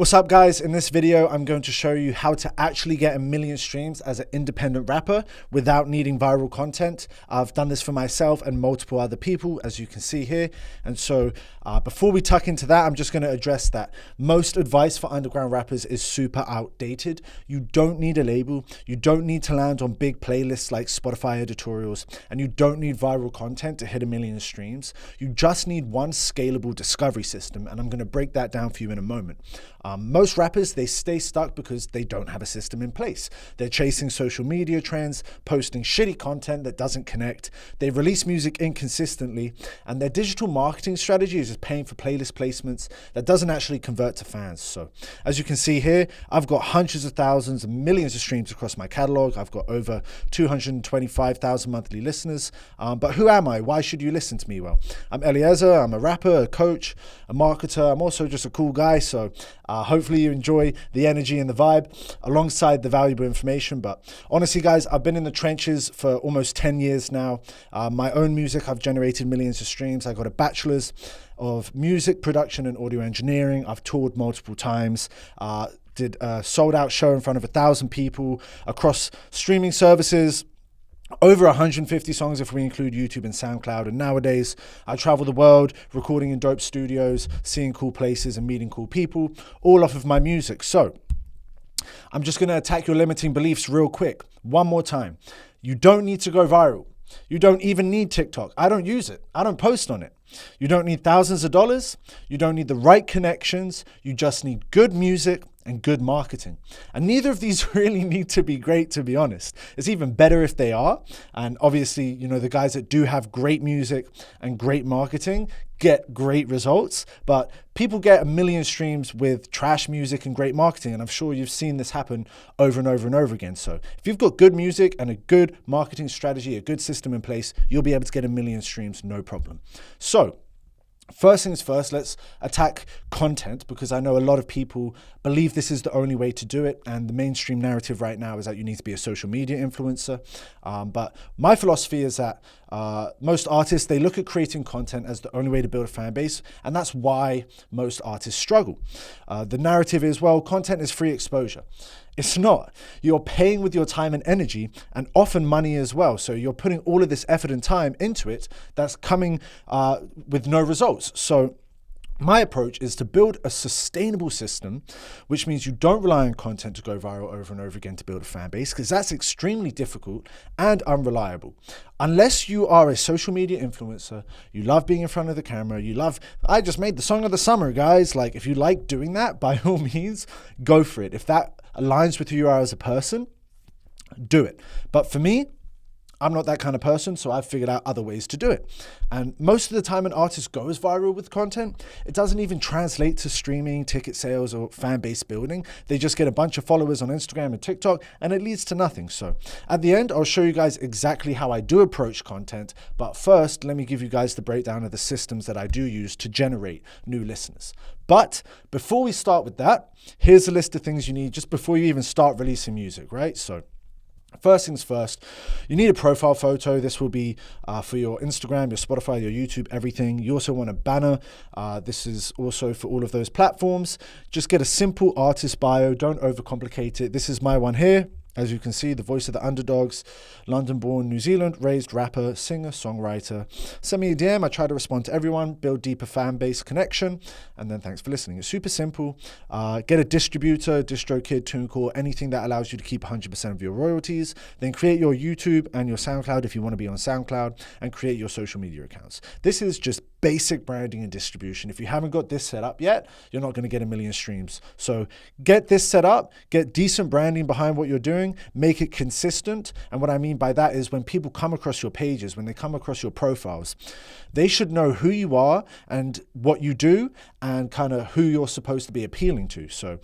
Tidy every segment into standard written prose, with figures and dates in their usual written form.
What's up, guys? In this video, I'm going to show you how to actually get 1 million streams as an independent rapper without needing viral content. I've done this for myself and multiple other people, as you can see here. And so before we tuck into that, I'm just going to address that most advice for underground rappers is super outdated. You don't need a label. You don't need to land on big playlists like Spotify editorials, and you don't need viral content to hit 1 million streams. You just need one scalable discovery system, and I'm going to break that down for you in a moment. Most rappers, they stay stuck because they don't have a system in place. They're chasing social media trends, posting shitty content that doesn't connect. They release music inconsistently, and their digital marketing strategy is just paying for playlist placements that doesn't actually convert to fans. So as you can see here, I've got hundreds of thousands and millions of streams across my catalog. I've got over 225,000 monthly listeners. But who am I? Why should you listen to me? Well, I'm Eliezer. I'm a rapper, a coach, a marketer. I'm also just a cool guy. So hopefully you enjoy the energy and the vibe alongside the valuable information. But honestly, guys, I've been in the trenches for almost 10 years now. My own music, I've generated millions of streams. I got a bachelor's of music production and audio engineering. I've toured multiple times. Did a sold out show in front of 1,000 people across streaming services. Over 150 songs if we include YouTube and SoundCloud. And nowadays, I travel the world recording in dope studios, seeing cool places and meeting cool people, all off of my music. So I'm just going to attack your limiting beliefs real quick. One more time. You don't need to go viral. You don't even need TikTok. I don't use it. I don't post on it. You don't need thousands of dollars. You don't need the right connections. You just need good music and good marketing. And neither of these really need to be great, to be honest. It's even better if they are. And obviously, you know, the guys that do have great music and great marketing get great results, but people get 1 million streams with trash music and great marketing. And I'm sure you've seen this happen over and over and over again. So if you've got good music and a good marketing strategy, a good system in place, you'll be able to get 1 million streams, no problem. So first things first, let's attack content, because I know a lot of people believe this is the only way to do it. And the mainstream narrative right now is that you need to be a social media influencer. But my philosophy is that most artists, they look at creating content as the only way to build a fan base. And that's why most artists struggle. The narrative is, well, content is free exposure. It's not. You're paying with your time and energy, and often money as well. So you're putting all of this effort and time into it that's coming with no results. So my approach is to build a sustainable system, which means you don't rely on content to go viral over and over again to build a fan base, because that's extremely difficult and unreliable. Unless you are a social media influencer, you love being in front of the camera, I just made the song of the summer, guys. Like, if you like doing that, by all means, go for it. If that aligns with who you are as a person, do it. But for me, I'm not that kind of person, so I've figured out other ways to do it. And most of the time an artist goes viral with content, it doesn't even translate to streaming, ticket sales, or fan base building. They just get a bunch of followers on Instagram and TikTok, and it leads to nothing. So at the end, I'll show you guys exactly how I do approach content. But first, let me give you guys the breakdown of the systems that I do use to generate new listeners. But before we start with that, here's a list of things you need just before you even start releasing music, right? So first things first, you need a profile photo. This will be for your Instagram, your Spotify, your YouTube, everything. You also want a banner. This is also for all of those platforms. Just get a simple artist bio. Don't overcomplicate it. This is my one here. As you can see, the voice of the underdogs, London-born, New Zealand-raised rapper, singer, songwriter. Send me a DM. I try to respond to everyone, build deeper fan base connection, and then thanks for listening. It's super simple. Get a distributor, DistroKid, TuneCore, anything that allows you to keep 100% of your royalties. Then create your YouTube and your SoundCloud if you want to be on SoundCloud, and create your social media accounts. This is just basic branding and distribution. If you haven't got this set up yet, you're not going to get 1 million streams. So get this set up, get decent branding behind what you're doing, make it consistent. And what I mean by that is when people come across your pages, when they come across your profiles, they should know who you are and what you do and kind of who you're supposed to be appealing to. So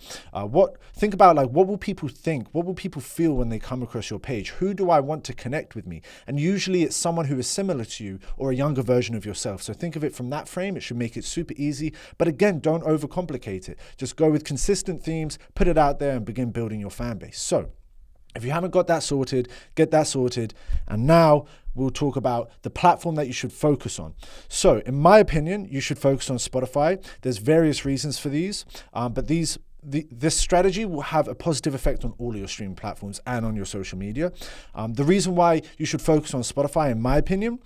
think about, like, what will people think? What will people feel when they come across your page? Who do I want to connect with me? And usually it's someone who is similar to you or a younger version of yourself. So think of it from that frame. It should make it super easy. But again, don't overcomplicate it. Just go with consistent themes, put it out there, and begin building your fan base. So if you haven't got that sorted, get that sorted. And now we'll talk about the platform that you should focus on. So in my opinion, you should focus on Spotify. There's various reasons for these, but these this strategy will have a positive effect on all of your streaming platforms and on your social media. The reason why you should focus on Spotify, in my opinion,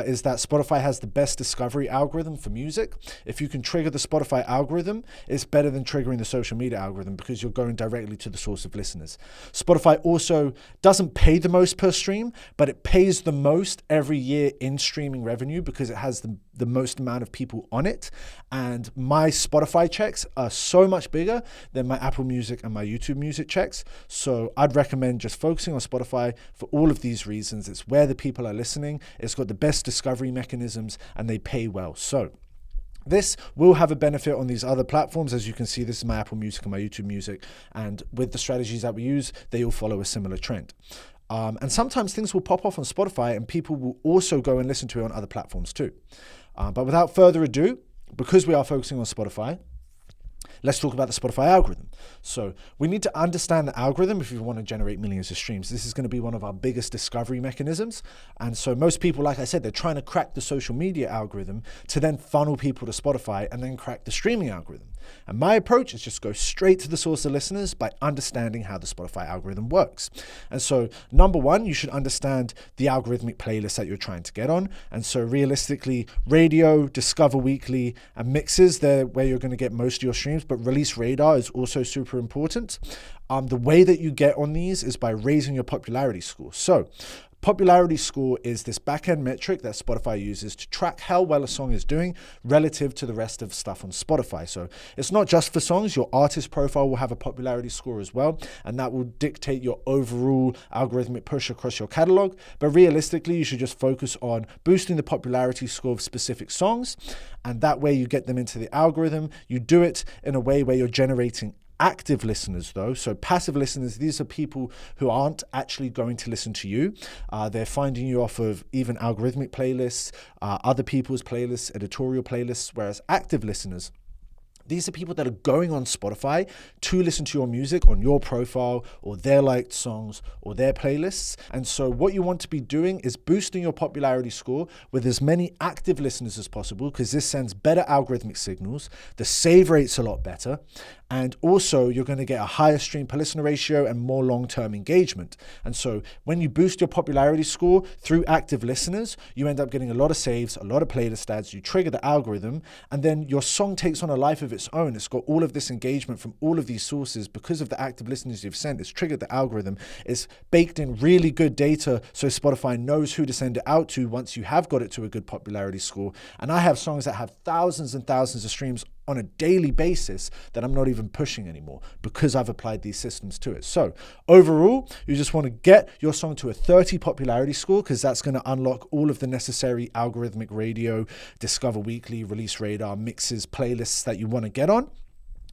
is that Spotify has the best discovery algorithm for music. If you can trigger the Spotify algorithm, it's better than triggering the social media algorithm because you're going directly to the source of listeners. Spotify also doesn't pay the most per stream, but it pays the most every year in streaming revenue because it has the most amount of people on it. And my Spotify checks are so much bigger than my Apple Music and my YouTube Music checks. So I'd recommend just focusing on Spotify for all of these reasons. It's where the people are listening. It's got the best discovery mechanisms and they pay well. So this will have a benefit on these other platforms. As you can see, this is my Apple Music and my YouTube Music. And with the strategies that we use, they all follow a similar trend. And sometimes things will pop off on Spotify and people will also go and listen to it on other platforms too. But without further ado, because we are focusing on Spotify, let's talk about the Spotify algorithm. So we need to understand the algorithm if we want to generate millions of streams. This is going to be one of our biggest discovery mechanisms. And so most people, like I said, they're trying to crack the social media algorithm to then funnel people to Spotify and then crack the streaming algorithm. And my approach is just go straight to the source of listeners by understanding how the Spotify algorithm works. And so number one, you should understand the algorithmic playlist that you're trying to get on. And so realistically, radio, Discover Weekly, and mixes, they're where you're going to get most of your streams, but release radar is also super important. The way that you get on these is by raising your popularity score. So popularity score is this back-end metric that Spotify uses to track how well a song is doing relative to the rest of stuff on Spotify. So it's not just for songs. Your artist profile will have a popularity score as well, and that will dictate your overall algorithmic push across your catalog. But realistically, you should just focus on boosting the popularity score of specific songs, and that way you get them into the algorithm. You do it in a way where you're generating active listeners though. So passive listeners, these are people who aren't actually going to listen to you. They're finding you off of even algorithmic playlists, other people's playlists, editorial playlists, whereas active listeners, these are people that are going on Spotify to listen to your music on your profile or their liked songs or their playlists. And so what you want to be doing is boosting your popularity score with as many active listeners as possible, because this sends better algorithmic signals. The save rate's a lot better. And also you're going to get a higher stream per listener ratio and more long-term engagement. And so when you boost your popularity score through active listeners, you end up getting a lot of saves, a lot of playlist ads, you trigger the algorithm, and then your song takes on a life of its own. It's got all of this engagement from all of these sources because of the active listeners you've sent. It's triggered the algorithm. It's baked in really good data so Spotify knows who to send it out to once you have got it to a good popularity score. And I have songs that have thousands and thousands of streams on a daily basis that I'm not even pushing anymore because I've applied these systems to it. So overall, you just want to get your song to a 30 popularity score because that's going to unlock all of the necessary algorithmic radio, Discover Weekly, Release Radar, mixes, playlists that you want to get on.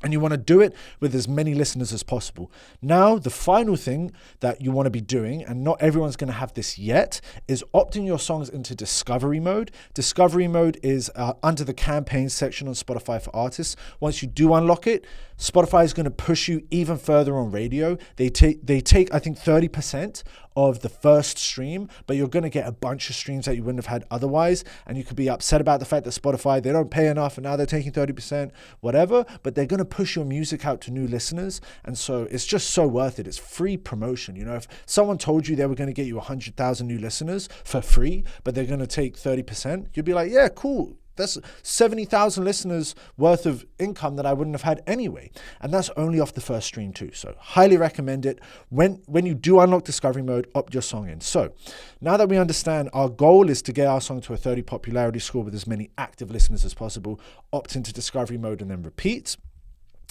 And you want to do it with as many listeners as possible. Now, the final thing that you want to be doing, and not everyone's going to have this yet, is opting your songs into discovery mode. Discovery mode is under the campaign section on Spotify for Artists. Once you do unlock it, Spotify is going to push you even further on radio. They take I think 30% of the first stream, but you're going to get a bunch of streams that you wouldn't have had otherwise. And you could be upset about the fact that Spotify, they don't pay enough and now they're taking 30%, whatever, but they're going to push your music out to new listeners. And so it's just so worth it. It's free promotion. You know, if someone told you they were going to get you 100,000 new listeners for free, but they're going to take 30%, you'd be like, yeah, cool. That's 70,000 listeners worth of income that I wouldn't have had anyway. And that's only off the first stream too. So highly recommend it. When you do unlock discovery mode, opt your song in. So now that we understand our goal is to get our song to a 30 popularity score with as many active listeners as possible, opt into discovery mode and then repeat.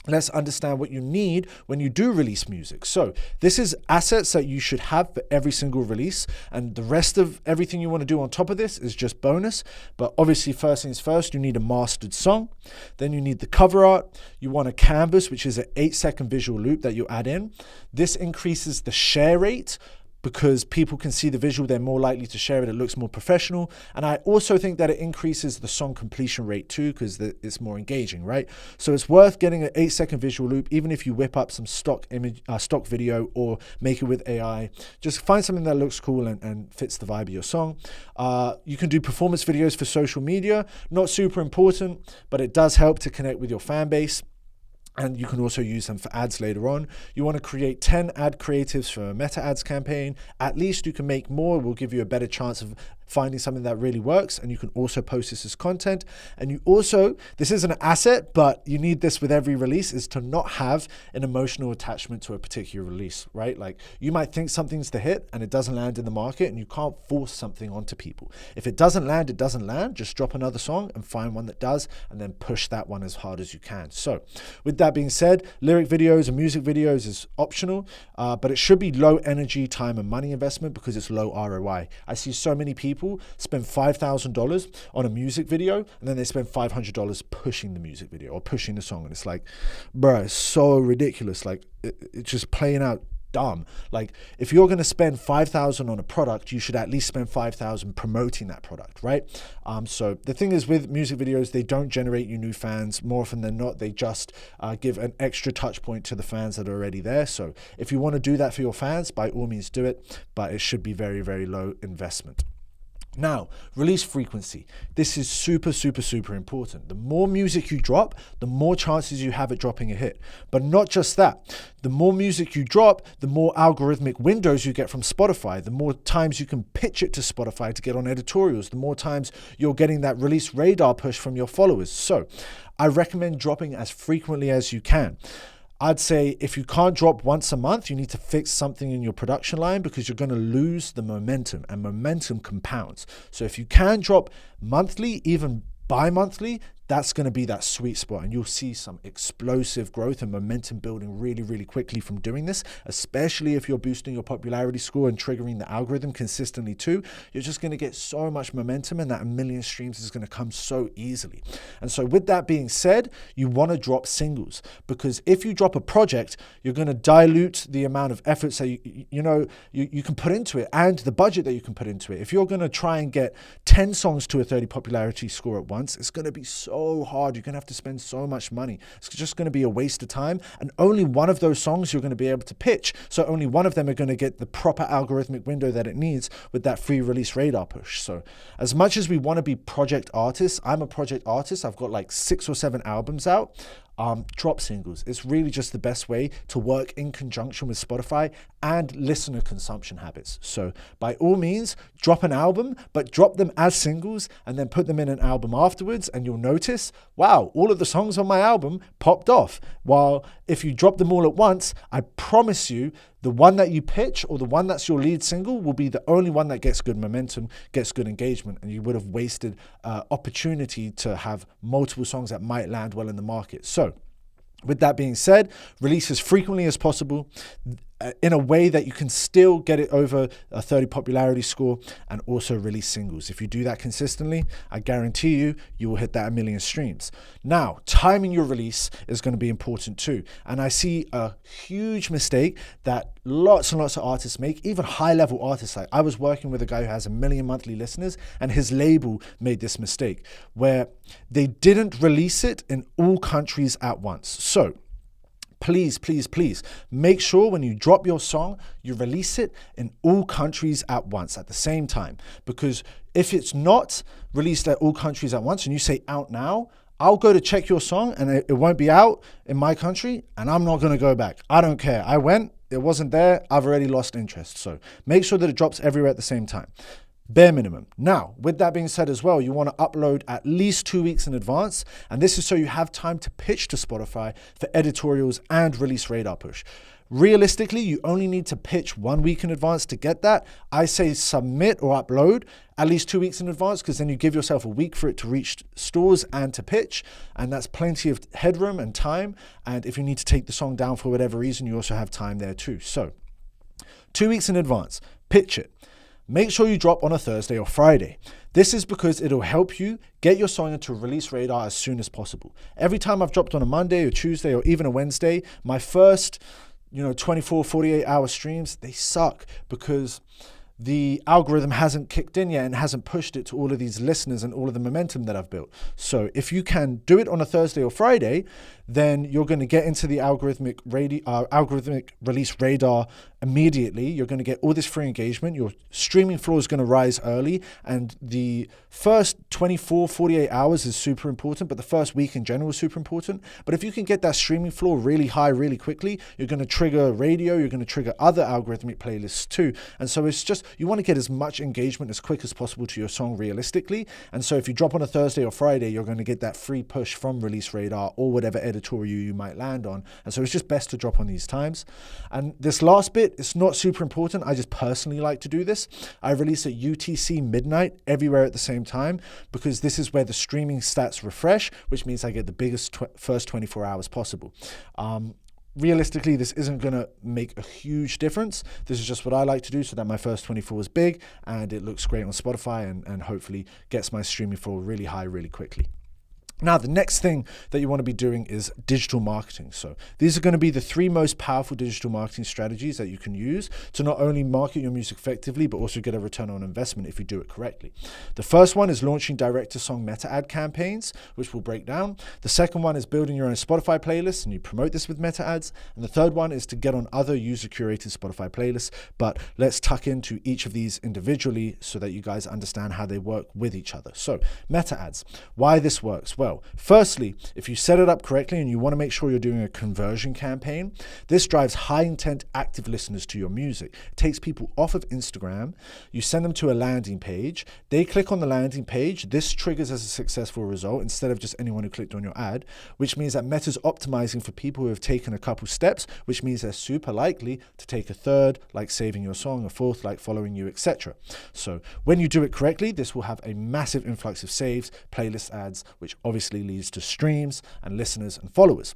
Let's understand what you need when you do release music. So this is assets that you should have for every single release. And the rest of everything you want to do on top of this is just bonus. But obviously, first things first, you need a mastered song. Then you need the cover art. You want a canvas, which is an 8-second visual loop that you add in. This increases the share rate. Because people can see the visual, they're more likely to share it. It looks more professional. And I also think that it increases the song completion rate too, because it's more engaging, right? So it's worth getting an 8-second visual loop, even if you whip up some stock video or make it with AI. Just find something that looks cool and fits the vibe of your song. You can do performance videos for social media. Not super important, but it does help to connect with your fan base. and you can also use them for ads later on. You want to create 10 ad creatives for a meta ads campaign. At least you can make more. It will give you a better chance of finding something that really works, and you can also post this as content. And you also, this is an asset, but you need this with every release, is to not have an emotional attachment to a particular release, right? Like, you might think something's the hit and it doesn't land in the market, and you can't force something onto people. If it doesn't land, it doesn't land. Just drop another song and find one that does, and then push that one as hard as you can. So with that being said, lyric videos and music videos is optional, but it should be low energy, time and money investment because it's low ROI. I see so many people spend $5,000 on a music video, and then they spend $500 pushing the music video or pushing the song. And it's like, bro, it's so ridiculous. Like, it's just playing out dumb. Like, if you're going to spend $5,000 on a product, you should at least spend $5,000 promoting that product, right? So the thing is with music videos, they don't generate you new fans. More often than not, they just give an extra touch point to the fans that are already there. So if you want to do that for your fans, by all means do it, but it should be very, very low investment. Now, release frequency. This is super, super, super important. The more music you drop, the more chances you have at dropping a hit. But not just that. The more music you drop, the more algorithmic windows you get from Spotify, the more times you can pitch it to Spotify to get on editorials, the more times you're getting that release radar push from your followers. So I recommend dropping as frequently as you can. I'd say if you can't drop once a month, you need to fix something in your production line because you're going to lose the momentum, and momentum compounds. So if you can drop monthly, even bi-monthly, that's going to be that sweet spot, and you'll see some explosive growth and momentum building really, really quickly from doing this, especially if you're boosting your popularity score and triggering the algorithm consistently too. You're just going to get so much momentum, and that 1 million streams is going to come so easily. And so with that being said, you want to drop singles, because if you drop a project, you're going to dilute the amount of efforts that you can put into it and the budget that you can put into it. If you're going to try and get 10 songs to a 30 popularity score at once, it's going to be so hard. You're going to have to spend so much money. It's just going to be a waste of time. And only one of those songs you're going to be able to pitch. So only one of them are going to get the proper algorithmic window that it needs with that free release radar push. So as much as we want to be project artists, I'm a project artist. I've got like 6 or 7 albums out. Drop singles. It's really just the best way to work in conjunction with Spotify and listener consumption habits. So by all means, drop an album, but drop them as singles and then put them in an album afterwards, and you'll notice, wow, all of the songs on my album popped off. While if you drop them all at once, I promise you, the one that you pitch or the one that's your lead single will be the only one that gets good momentum, gets good engagement, and you would have wasted opportunity to have multiple songs that might land well in the market. So with that being said, release as frequently as possible in a way that you can still get it over a 30 popularity score, and also release singles. If you do that consistently, I guarantee you will hit that 1 million streams. Now, timing your release is going to be important too. And I see a huge mistake that lots and lots of artists make, even high-level artists. Like, I was working with a guy who has 1 million monthly listeners, and his label made this mistake where they didn't release it in all countries at once. So please, please, please make sure when you drop your song, you release it in all countries at once at the same time. Because if it's not released at all countries at once and you say out now, I'll go to check your song and it won't be out in my country, and I'm not going to go back. I don't care. I went, it wasn't there. I've already lost interest. So make sure that it drops everywhere at the same time. Bare minimum. Now, with that being said as well, you want to upload at least 2 weeks in advance. And this is so you have time to pitch to Spotify for editorials and release radar push. Realistically, you only need to pitch 1 week in advance to get that. I say submit or upload at least 2 weeks in advance, because then you give yourself a week for it to reach stores and to pitch. And that's plenty of headroom and time. And if you need to take the song down for whatever reason, you also have time there too. So 2 weeks in advance, pitch it. Make sure you drop on a Thursday or Friday. This is because it'll help you get your song into release radar as soon as possible. Every time I've dropped on a Monday or Tuesday or even a Wednesday, my first 24, 48 hour streams, they suck because the algorithm hasn't kicked in yet and hasn't pushed it to all of these listeners and all of the momentum that I've built. So if you can do it on a Thursday or Friday, then you're going to get into the algorithmic release radar immediately. You're going to get all this free engagement. Your streaming floor is going to rise early, and the first 24, 48 hours is super important, but the first week in general is super important. But if you can get that streaming floor really high really quickly, you're going to trigger radio, you're going to trigger other algorithmic playlists too. And so it's just, you want to get as much engagement as quick as possible to your song realistically. And so if you drop on a Thursday or Friday, you're going to get that free push from Release Radar or whatever editorial you might land on. And so it's just best to drop on these times. And this last bit, it's not super important. I just personally like to do this. I release at UTC midnight everywhere at the same time, because this is where the streaming stats refresh, which means I get the biggest first 24 hours possible. Realistically, this isn't going to make a huge difference. This is just what I like to do so that my first 24 is big and it looks great on Spotify and hopefully gets my streaming floor really high really quickly. Now, the next thing that you want to be doing is digital marketing. So these are going to be the 3 most powerful digital marketing strategies that you can use to not only market your music effectively, but also get a return on investment if you do it correctly. The first one is launching direct-to-song meta ad campaigns, which we'll break down. The second one is building your own Spotify playlist, and you promote this with meta ads. And the third one is to get on other user-curated Spotify playlists. But let's tuck into each of these individually so that you guys understand how they work with each other. So meta ads, why this works? Well, firstly, if you set it up correctly and you want to make sure you're doing a conversion campaign, this drives high intent active listeners to your music. It takes people off of Instagram, you send them to a landing page, they click on the landing page, this triggers as a successful result instead of just anyone who clicked on your ad, which means that Meta's optimizing for people who have taken a couple steps, which means they're super likely to take a third, like saving your song, a fourth, like following you, etc. So when you do it correctly, this will have a massive influx of saves, playlist ads, which obviously leads to streams and listeners and followers.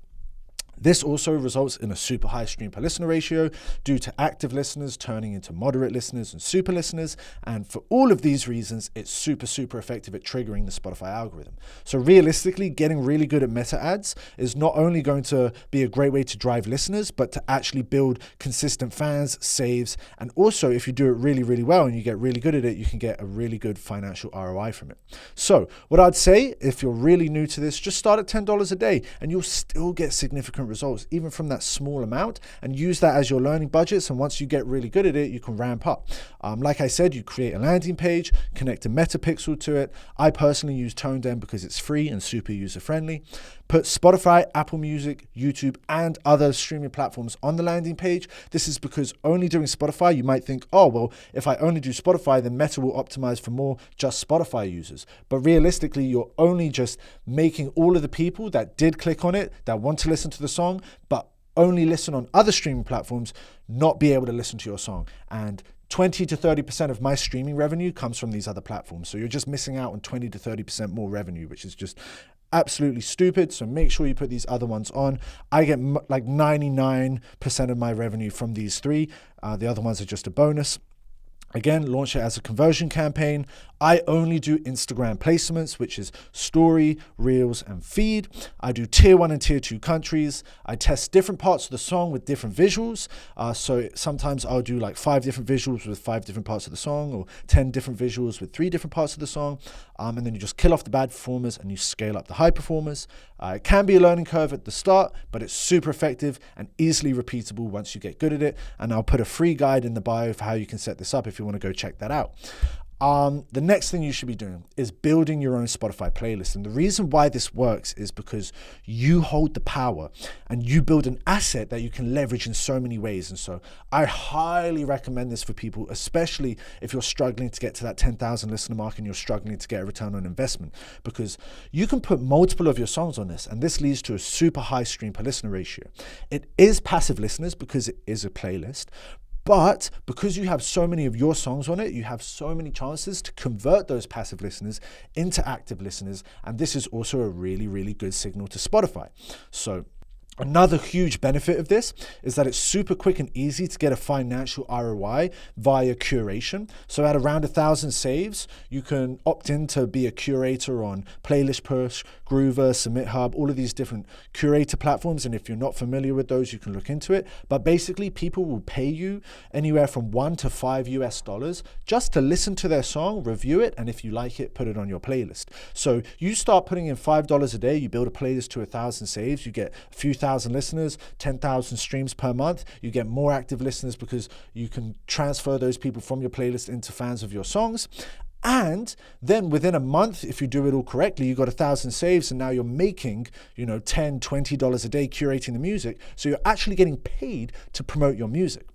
This also results in a super high stream per listener ratio due to active listeners turning into moderate listeners and super listeners. And for all of these reasons, it's super, super effective at triggering the Spotify algorithm. So realistically, getting really good at meta ads is not only going to be a great way to drive listeners, but to actually build consistent fans, saves. And also, if you do it really, really well and you get really good at it, you can get a really good financial ROI from it. So what I'd say, if you're really new to this, just start at $10 a day and you'll still get significant results, even from that small amount, and use that as your learning budgets. And once you get really good at it, you can ramp up. Like I said, you create a landing page, connect a metapixel to it. I personally use ToneDem because it's free and super user-friendly. Put Spotify, Apple Music, YouTube, and other streaming platforms on the landing page. This is because only doing Spotify, you might think, oh, well, if I only do Spotify, then Meta will optimize for more just Spotify users. But realistically, you're only just making all of the people that did click on it, that want to listen to the song, but only listen on other streaming platforms, not be able to listen to your song. And 20 to 30% of my streaming revenue comes from these other platforms. So you're just missing out on 20 to 30% more revenue, which is just absolutely stupid. So make sure you put these other ones on. I get like 99% of my revenue from these 3. The other ones are just a bonus. Again, launch it as a conversion campaign. I only do Instagram placements, which is story, reels, and feed. I do tier 1 and tier 2 countries. I test different parts of the song with different visuals. So sometimes I'll do like 5 different visuals with 5 different parts of the song, or 10 different visuals with 3 different parts of the song. And then you just kill off the bad performers and you scale up the high performers. It can be a learning curve at the start, but it's super effective and easily repeatable once you get good at it. And I'll put a free guide in the bio for how you can set this up if you want to go check that out. The next thing you should be doing is building your own Spotify playlist. And the reason why this works is because you hold the power and you build an asset that you can leverage in so many ways. And so I highly recommend this for people, especially if you're struggling to get to that 10,000 listener mark and you're struggling to get a return on investment, because you can put multiple of your songs on this and this leads to a super high stream per listener ratio. It is passive listeners because it is a playlist. But because you have so many of your songs on it, you have so many chances to convert those passive listeners into active listeners. And this is also a really, really good signal to Spotify. So Another huge benefit of this is that it's super quick and easy to get a financial ROI via curation. So at around 1,000 saves, you can opt in to be a curator on Playlist Push, Groover, Submit Hub, all of these different curator platforms. And if you're not familiar with those, you can look into it. But basically, people will pay you anywhere from $1 to $5 just to listen to their song, review it, and if you like it, put it on your playlist. So you start putting in $5 a day, you build a playlist to 1,000 saves, you get a few thousand listeners, 10,000 streams per month. You get more active listeners because you can transfer those people from your playlist into fans of your songs. And then within a month, if you do it all correctly, you got 1,000 saves, and now you're making, $10, $20 a day curating the music. So you're actually getting paid to promote your music.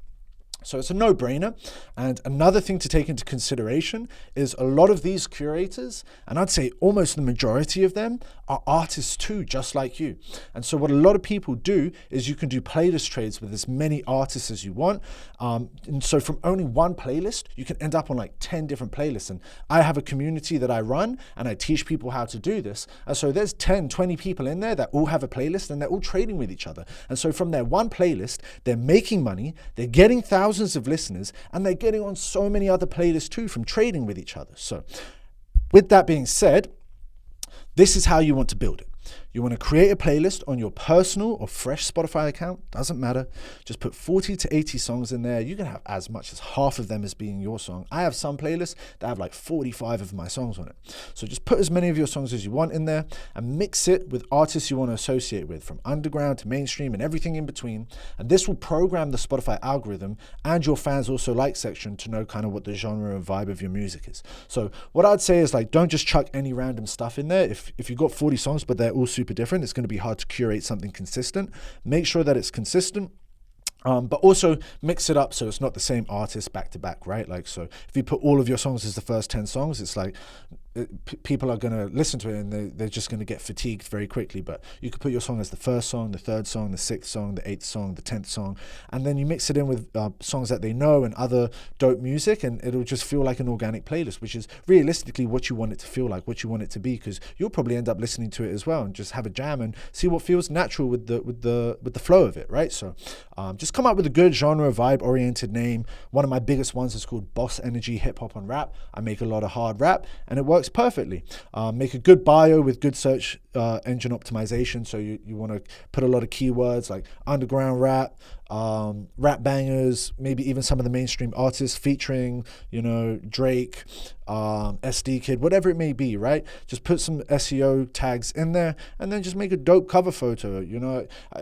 So it's a no-brainer. And another thing to take into consideration is a lot of these curators, and I'd say almost the majority of them, are artists too, just like you. And so what a lot of people do is you can do playlist trades with as many artists as you want. And so from owning one playlist, you can end up on like 10 different playlists. And I have a community that I run, and I teach people how to do this. And so there's 10, 20 people in there that all have a playlist, and they're all trading with each other. And so from their one playlist, they're making money, they're getting thousands of listeners, and they're getting on so many other playlists too from trading with each other. So with that being said, this is how you want to build it. You want to create a playlist on your personal or fresh Spotify account, doesn't matter. Just put 40 to 80 songs in there. You can have as much as half of them as being your song. I have some playlists that have like 45 of my songs on it. So just put as many of your songs as you want in there and mix it with artists you want to associate with, from underground to mainstream and everything in between. And this will program the Spotify algorithm and your fans also like section to know kind of what the genre and vibe of your music is. So what I'd say is, like, don't just chuck any random stuff in there. If you've got 40 songs, but they're all super different, it's going to be hard to curate something consistent. Make sure that it's consistent. But also mix it up so it's not the same artist back to back, right? Like, so if you put all of your songs as the first 10 songs, it's like people are going to listen to it and they're just going to get fatigued very quickly. But you could put your song as the first song, the third song, the sixth song, the eighth song, the 10th song, and then you mix it in with songs that they know and other dope music, and it'll just feel like an organic playlist, which is realistically what you want it to feel like, what you want it to be, because you'll probably end up listening to it as well and just have a jam and see what feels natural with the flow of it, right? So just come up with a good genre vibe oriented name. One of my biggest ones is called Boss Energy Hip Hop and Rap. I make a lot of hard rap and it works perfectly. Make a good bio with good search engine optimization. So you want to put a lot of keywords like underground rap, rap bangers, maybe even some of the mainstream artists featuring, Drake, SD Kid, whatever it may be, right? Just put some SEO tags in there and then just make a dope cover photo.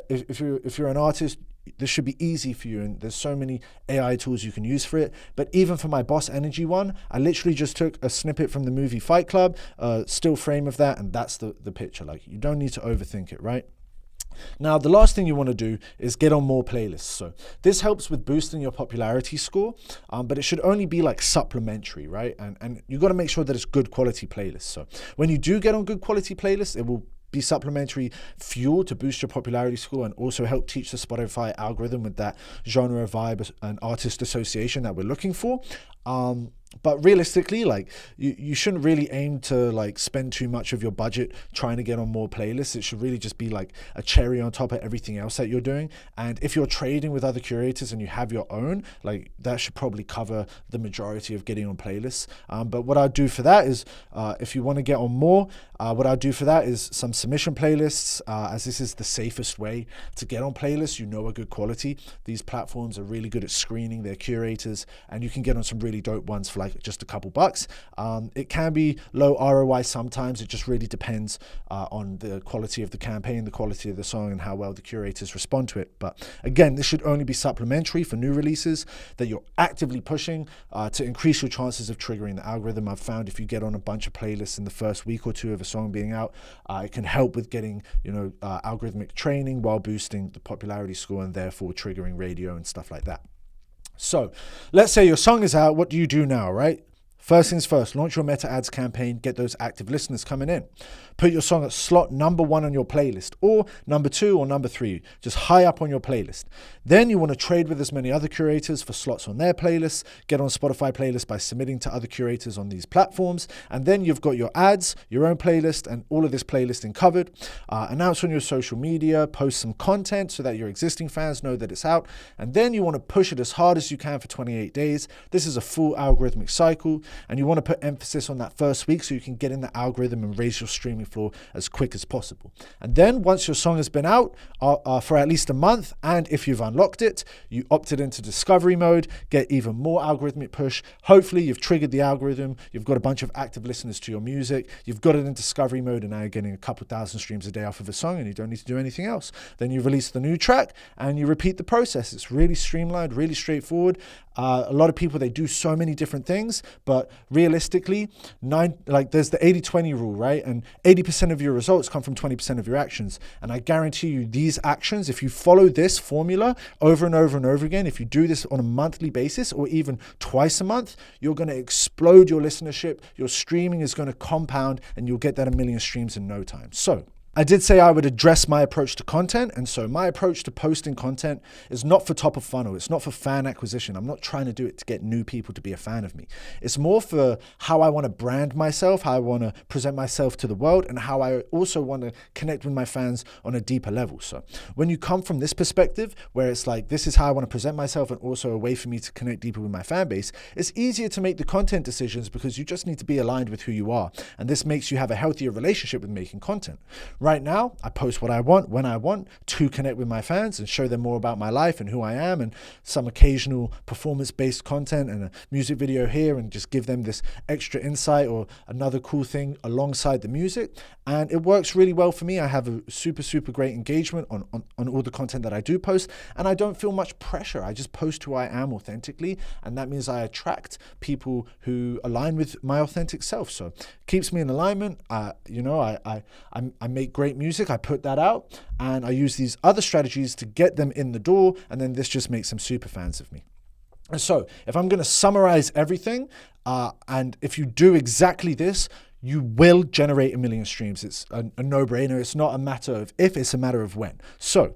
If you're an artist, this should be easy for you, and there's so many AI tools you can use for it. But even for my Boss Energy one, I literally just took a snippet from the movie Fight Club, still frame of that, and that's the picture. Like, you don't need to overthink it, right? Now, the last thing you want to do is get on more playlists. So this helps with boosting your popularity score, but it should only be like supplementary, right? And you got to make sure that it's good quality playlists. So when you do get on good quality playlists, it will be supplementary fuel to boost your popularity score and also help teach the Spotify algorithm with that genre vibe and artist association that we're looking for. But realistically, like, you shouldn't really aim to like spend too much of your budget trying to get on more playlists. It should really just be like a cherry on top of everything else that you're doing. And if you're trading with other curators and you have your own, like, that should probably cover the majority of getting on playlists. But what I'd do for that is, if you want to get on more, what I'd do for that is some submission playlists, as this is the safest way to get on playlists. A good quality. These platforms are really good at screening their curators, and you can get on some really dope ones for like just a couple bucks. It can be low ROI sometimes. It just really depends on the quality of the campaign, the quality of the song, and how well the curators respond to it. But again, this should only be supplementary for new releases that you're actively pushing to increase your chances of triggering the algorithm. I've found if you get on a bunch of playlists in the first week or two of a song being out, it can help with getting algorithmic training while boosting the popularity score and therefore triggering radio and stuff like that. So let's say your song is out. What do you do now, right? First things first, launch your meta ads campaign, get those active listeners coming in. Put your song at slot number 1 on your playlist, or number 2 or number 3, just high up on your playlist. Then you want to trade with as many other curators for slots on their playlists, get on Spotify playlists by submitting to other curators on these platforms, and then you've got your ads, your own playlist, and all of this playlisting covered. Announce on your social media, post some content so that your existing fans know that it's out, and then you want to push it as hard as you can for 28 days. This is a full algorithmic cycle. And you want to put emphasis on that first week so you can get in the algorithm and raise your streaming floor as quick as possible. And then once your song has been out for at least a month, and if you've unlocked it, you opted into discovery mode, get even more algorithmic push. Hopefully you've triggered the algorithm, you've got a bunch of active listeners to your music, you've got it in discovery mode, and now you're getting a couple thousand streams a day off of a song and you don't need to do anything else. Then you release the new track and you repeat the process. It's really streamlined, really straightforward. A lot of people, they do so many different things, but realistically, there's the 80-20 rule, right? And 80% of your results come from 20% of your actions. And I guarantee you these actions, if you follow this formula over and over and over again, if you do this on a monthly basis or even twice a month, you're going to explode your listenership. Your streaming is going to compound and you'll get that 1 million streams in no time. So I did say I would address my approach to content, and so my approach to posting content is not for top of funnel. It's not for fan acquisition. I'm not trying to do it to get new people to be a fan of me. It's more for how I want to brand myself, how I want to present myself to the world, and how I also want to connect with my fans on a deeper level. So when you come from this perspective, where it's like, this is how I want to present myself and also a way for me to connect deeper with my fan base, it's easier to make the content decisions because you just need to be aligned with who you are. And this makes you have a healthier relationship with making content. Right now, I post what I want, when I want, to connect with my fans and show them more about my life and who I am, and some occasional performance-based content and a music video here, and just give them this extra insight or another cool thing alongside the music. And it works really well for me. I have a super, super great engagement on all the content that I do post, and I don't feel much pressure. I just post who I am authentically, and that means I attract people who align with my authentic self. So it keeps me in alignment. I make great music, I put that out, and I use these other strategies to get them in the door, and then this just makes them super fans of me. And so if I'm going to summarize everything, and if you do exactly this, you will generate 1 million streams. It's a no-brainer. It's not a matter of if, it's a matter of when. So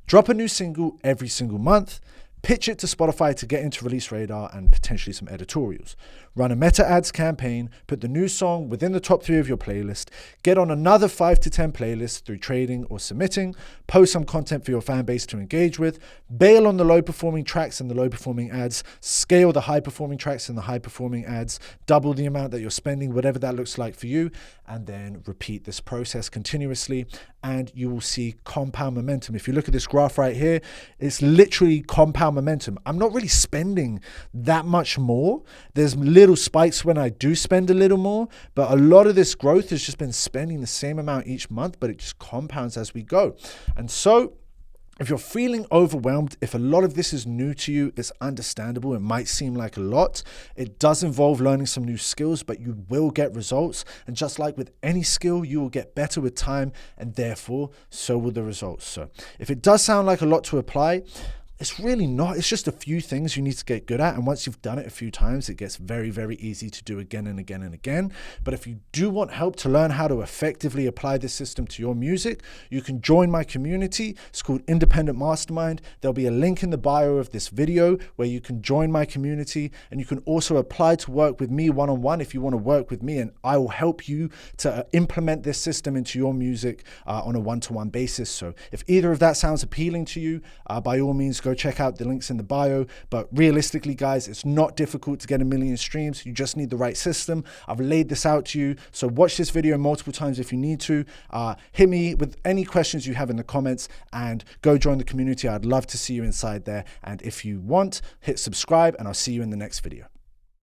drop a new single every single month. Pitch it to Spotify to get into release radar and potentially some editorials. Run a meta ads campaign, put the new song within the top 3 of your playlist, get on another 5 to 10 playlists through trading or submitting, post some content for your fan base to engage with, bail on the low performing tracks and the low performing ads, scale the high performing tracks and the high performing ads, double the amount that you're spending, whatever that looks like for you, and then repeat this process continuously, and you will see compound momentum. If you look at this graph right here, it's literally compound momentum. I'm not really spending that much more. There's little spikes when I do spend a little more, but a lot of this growth has just been spending the same amount each month, but it just compounds as we go. And so if you're feeling overwhelmed, if a lot of this is new to you, it's understandable. It might seem like a lot. It does involve learning some new skills, but you will get results. And just like with any skill, you will get better with time, and therefore, so will the results. So if it does sound like a lot to apply, it's really not. It's just a few things you need to get good at. And once you've done it a few times, it gets very, very easy to do again and again and again. But if you do want help to learn how to effectively apply this system to your music, you can join my community. It's called Independent Mastermind. There'll be a link in the bio of this video where you can join my community, and you can also apply to work with me one-on-one if you want to work with me, and I will help you to implement this system into your music on a one-to-one basis. So if either of that sounds appealing to you, by all means, go check out the links in the bio. But realistically, guys, it's not difficult to get 1 million streams. You just need the right system. I've laid this out to you. So watch this video multiple times if you need to. Hit me with any questions you have in the comments, and go join the community. I'd love to see you inside there. And if you want, hit subscribe, and I'll see you in the next video.